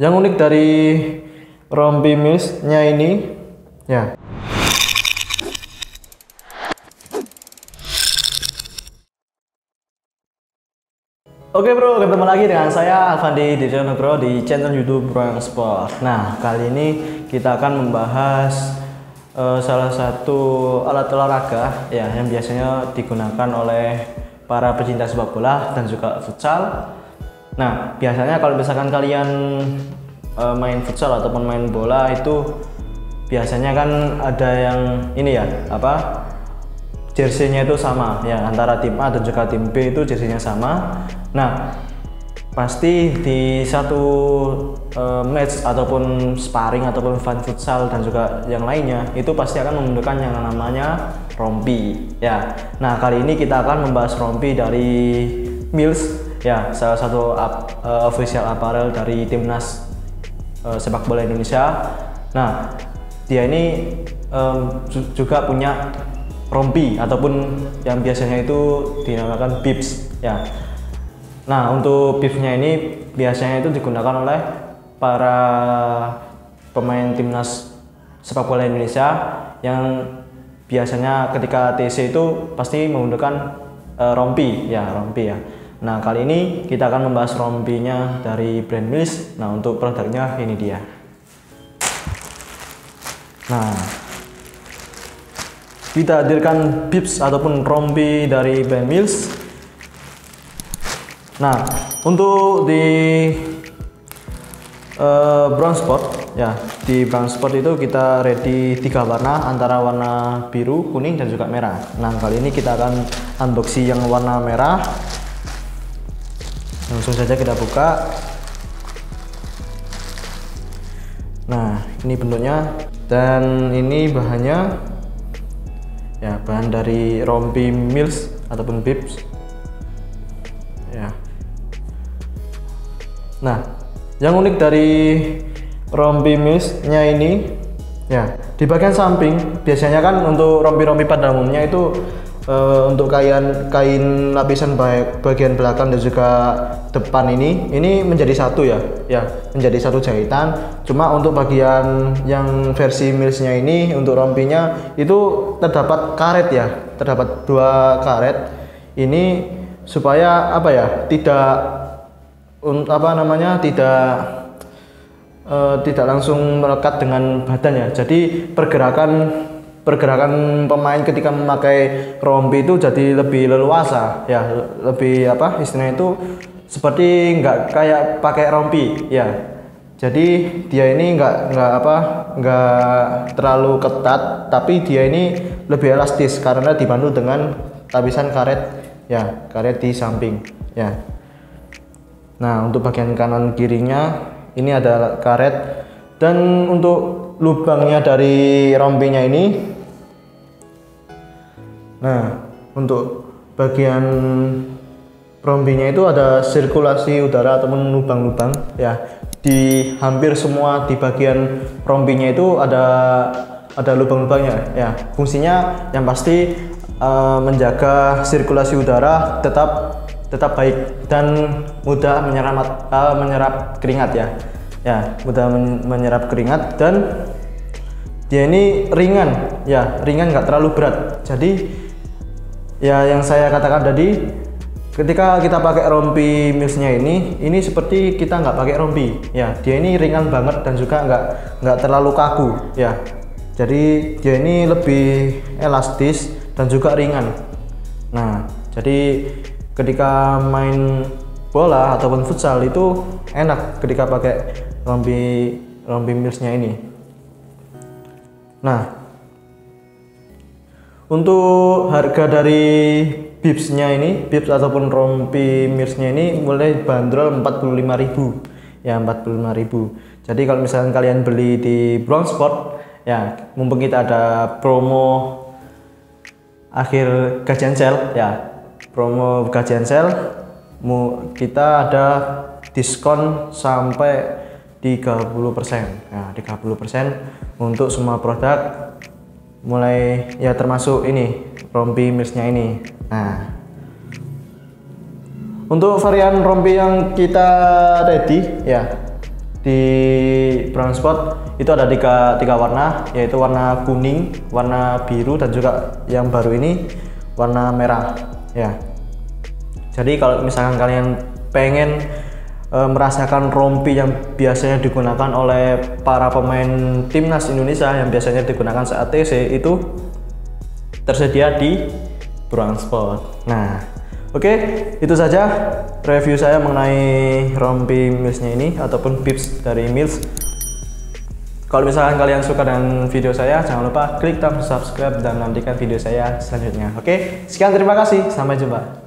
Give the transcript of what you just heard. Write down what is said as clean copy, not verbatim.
Yang unik dari rompi Mills-nya ini ya. Oke bro, ketemu lagi dengan saya Alfandi Dijonegoro di channel YouTube Bro Yang Sport. Nah, kali ini kita akan membahas salah satu alat olahraga ya yang biasanya digunakan oleh para pecinta sepak bola dan juga futsal. Nah, biasanya kalau misalkan kalian main futsal ataupun main bola itu biasanya kan ada yang ini ya, jersey-nya itu sama ya, antara tim A dan juga tim B itu jersey-nya sama. Nah, pasti di satu match ataupun sparring ataupun fun futsal dan juga yang lainnya itu pasti akan membutuhkan yang namanya rompi ya. Nah, kali ini kita akan membahas rompi dari Mills ya, salah satu official apparel dari timnas sepak bola Indonesia. Nah, dia ini juga punya rompi ataupun yang biasanya itu dinamakan bibs ya. Nah, untuk bibsnya ini biasanya itu digunakan oleh para pemain timnas sepak bola Indonesia yang biasanya ketika TC itu pasti menggunakan rompi ya. Nah, kali ini kita akan membahas rompinya dari brand Mills. Nah, untuk produknya ini dia. Nah, kita hadirkan bibs ataupun rompi dari brand Mills. Nah, untuk di Brown Sport ya, di Brown Sport itu kita ready 3 warna, antara warna biru, kuning dan juga merah. Nah, kali ini kita akan unboxing yang warna merah. Langsung saja kita buka. Nah, ini bentuknya dan ini bahannya ya, bahan dari rompi Mills ataupun bibs ya. Nah, yang unik dari rompi Mills-nya ini ya, di bagian samping biasanya kan untuk rompi-rompi pada umumnya itu untuk kain lapisan bagian belakang dan juga depan ini menjadi satu ya, menjadi satu jahitan. Cuma untuk bagian yang versi Mills-nya ini untuk rompinya itu terdapat karet ya, terdapat 2 karet ini supaya tidak langsung melekat dengan badan ya. Jadi pergerakan pemain ketika memakai rompi itu jadi lebih leluasa ya, lebih istilahnya itu seperti nggak kayak pakai rompi ya. Jadi dia ini nggak terlalu ketat, tapi dia ini lebih elastis karena dibantu dengan lapisan karet ya, karet di samping ya. Nah, untuk bagian kanan kirinya ini ada karet, dan untuk lubangnya dari rompinya ini, nah untuk bagian rompinya itu ada sirkulasi udara ataupun lubang-lubang ya. Di hampir semua di bagian rompinya itu ada lubang-lubangnya ya. Fungsinya yang pasti menjaga sirkulasi udara tetap baik dan mudah menyerap keringat ya. Ya, mudah menyerap keringat, dan dia ini ringan nggak terlalu berat. Jadi ya, yang saya katakan tadi, ketika kita pakai rompi Mills-nya ini seperti kita nggak pakai rompi ya. Dia ini ringan banget dan juga nggak terlalu kaku ya. Jadi dia ini lebih elastis dan juga ringan. Nah, jadi ketika main bola ataupun futsal itu enak ketika pakai rompi Mills-nya ini. Nah, untuk harga dari bibs ataupun rompi Mills-nya ini mulai bandrol 45.000 ya, 45.000. Jadi kalau misalkan kalian beli di Brown Sport ya, mumpung kita ada promo akhir gajian sale ya, promo gajian sale, kita ada diskon sampai 30% ya, 30% untuk semua produk, mulai ya termasuk ini rompi Mills-nya ini. Nah, untuk varian rompi yang kita ready ya, di brown spot itu ada tiga warna, yaitu warna kuning, warna biru, dan juga yang baru ini warna merah ya. Jadi kalau misalkan kalian pengen merasakan rompi yang biasanya digunakan oleh para pemain timnas Indonesia, yang biasanya digunakan saat TC, itu tersedia di brown spot. Nah, oke, itu saja review saya mengenai rompi Mills-nya ini ataupun pips dari Mills. Kalau misalkan kalian suka dengan video saya, jangan lupa klik tombol subscribe dan nantikan video saya selanjutnya. Oke, sekian, terima kasih, sampai jumpa.